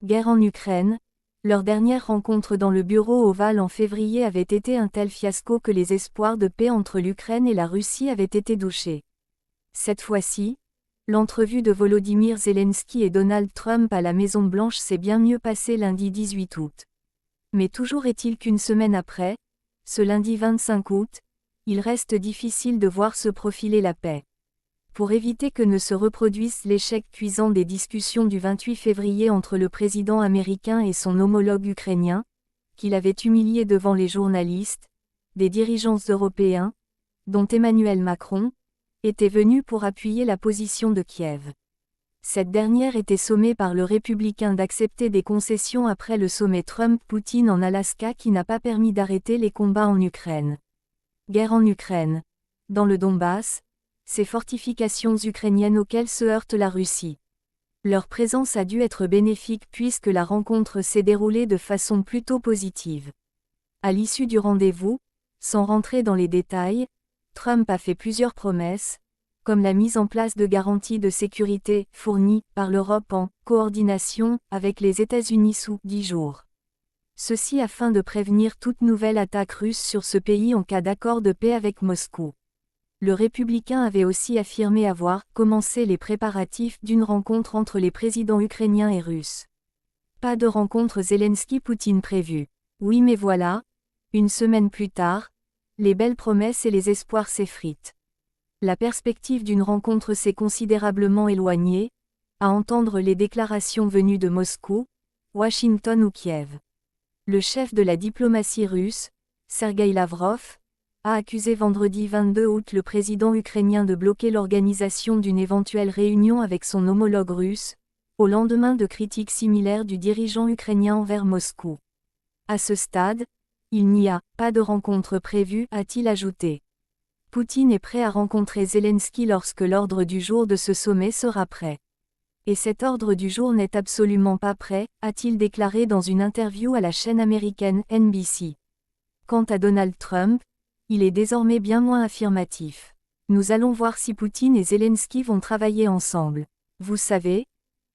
Guerre en Ukraine. Leur dernière rencontre dans le bureau ovale en février avait été un tel fiasco que les espoirs de paix entre l'Ukraine et la Russie avaient été douchés. Cette fois-ci, l'entrevue de Volodymyr Zelensky et Donald Trump à la Maison-Blanche s'est bien mieux passée lundi 18 août. Mais toujours est-il qu'une semaine après, ce lundi 25 août, il reste difficile de voir se profiler la paix. Pour éviter que ne se reproduise l'échec cuisant des discussions du 28 février entre le président américain et son homologue ukrainien, qu'il avait humilié devant les journalistes, des dirigeants européens, dont Emmanuel Macron, étaient venus pour appuyer la position de Kiev. Cette dernière était sommée par le républicain d'accepter des concessions après le sommet Trump-Poutine en Alaska qui n'a pas permis d'arrêter les combats en Ukraine. Guerre en Ukraine. Dans le Donbass, ces fortifications ukrainiennes auxquelles se heurte la Russie. Leur présence a dû être bénéfique puisque la rencontre s'est déroulée de façon plutôt positive. À l'issue du rendez-vous, sans rentrer dans les détails, Trump a fait plusieurs promesses, comme la mise en place de garanties de sécurité fournies par l'Europe en coordination avec les États-Unis sous 10 jours. Ceci afin de prévenir toute nouvelle attaque russe sur ce pays en cas d'accord de paix avec Moscou. Le républicain avait aussi affirmé avoir commencé les préparatifs d'une rencontre entre les présidents ukrainiens et russes. Pas de rencontre Zelensky-Poutine prévue. Oui mais voilà, une semaine plus tard, les belles promesses et les espoirs s'effritent. La perspective d'une rencontre s'est considérablement éloignée, à entendre les déclarations venues de Moscou, Washington ou Kiev. Le chef de la diplomatie russe, Sergueï Lavrov, a accusé vendredi 22 août le président ukrainien de bloquer l'organisation d'une éventuelle réunion avec son homologue russe, au lendemain de critiques similaires du dirigeant ukrainien envers Moscou. À ce stade, il n'y a pas de rencontre prévue, a-t-il ajouté. Poutine est prêt à rencontrer Zelensky lorsque l'ordre du jour de ce sommet sera prêt. Et cet ordre du jour n'est absolument pas prêt, a-t-il déclaré dans une interview à la chaîne américaine NBC. Quant à Donald Trump, il est désormais bien moins affirmatif. Nous allons voir si Poutine et Zelensky vont travailler ensemble. Vous savez,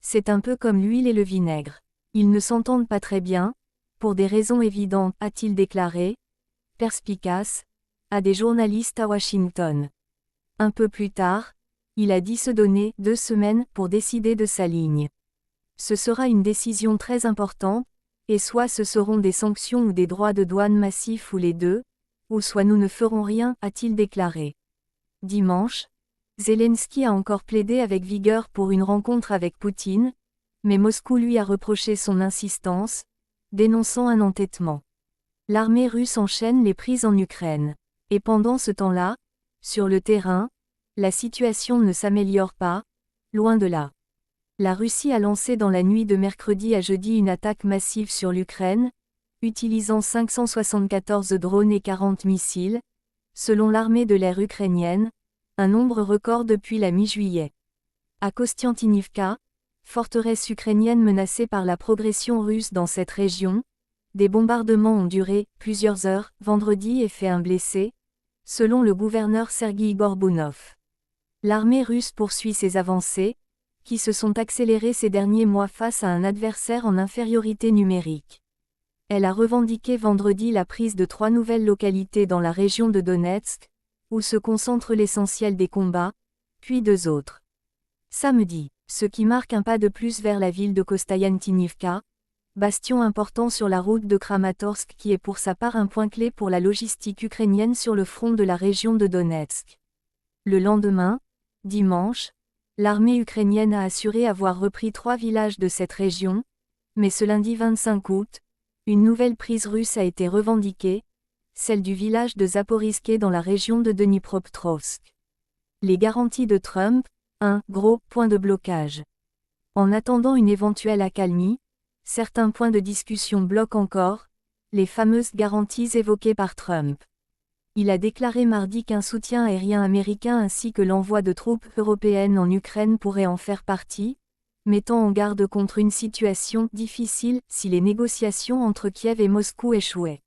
c'est un peu comme l'huile et le vinaigre. Ils ne s'entendent pas très bien, pour des raisons évidentes, a-t-il déclaré, perspicace, à des journalistes à Washington. Un peu plus tard, il a dit se donner 2 semaines pour décider de sa ligne. Ce sera une décision très importante, et soit ce seront des sanctions ou des droits de douane massifs ou les deux, ou soit nous ne ferons rien, a-t-il déclaré. Dimanche, Zelensky a encore plaidé avec vigueur pour une rencontre avec Poutine, mais Moscou lui a reproché son insistance, dénonçant un entêtement. L'armée russe enchaîne les prises en Ukraine. Et pendant ce temps-là, sur le terrain, la situation ne s'améliore pas, loin de là. La Russie a lancé dans la nuit de mercredi à jeudi une attaque massive sur l'Ukraine, utilisant 574 drones et 40 missiles, selon l'armée de l'air ukrainienne, un nombre record depuis la mi-juillet. À Kostiantynivka, forteresse ukrainienne menacée par la progression russe dans cette région, des bombardements ont duré plusieurs heures vendredi et fait un blessé, selon le gouverneur Sergueï Gorbounov. L'armée russe poursuit ses avancées, qui se sont accélérées ces derniers mois face à un adversaire en infériorité numérique. Elle a revendiqué vendredi la prise de 3 nouvelles localités dans la région de Donetsk, où se concentre l'essentiel des combats, puis 2 autres. Samedi, ce qui marque un pas de plus vers la ville de Kostiantynivka, bastion important sur la route de Kramatorsk qui est pour sa part un point clé pour la logistique ukrainienne sur le front de la région de Donetsk. Le lendemain, dimanche, l'armée ukrainienne a assuré avoir repris 3 villages de cette région, mais ce lundi 25 août, une nouvelle prise russe a été revendiquée, celle du village de Zaporizhzhia dans la région de Dnipropetrovsk. Les garanties de Trump, un gros point de blocage. En attendant une éventuelle accalmie, certains points de discussion bloquent encore, les fameuses garanties évoquées par Trump. Il a déclaré mardi qu'un soutien aérien américain ainsi que l'envoi de troupes européennes en Ukraine pourraient en faire partie, mettant en garde contre une situation difficile si les négociations entre Kiev et Moscou échouaient.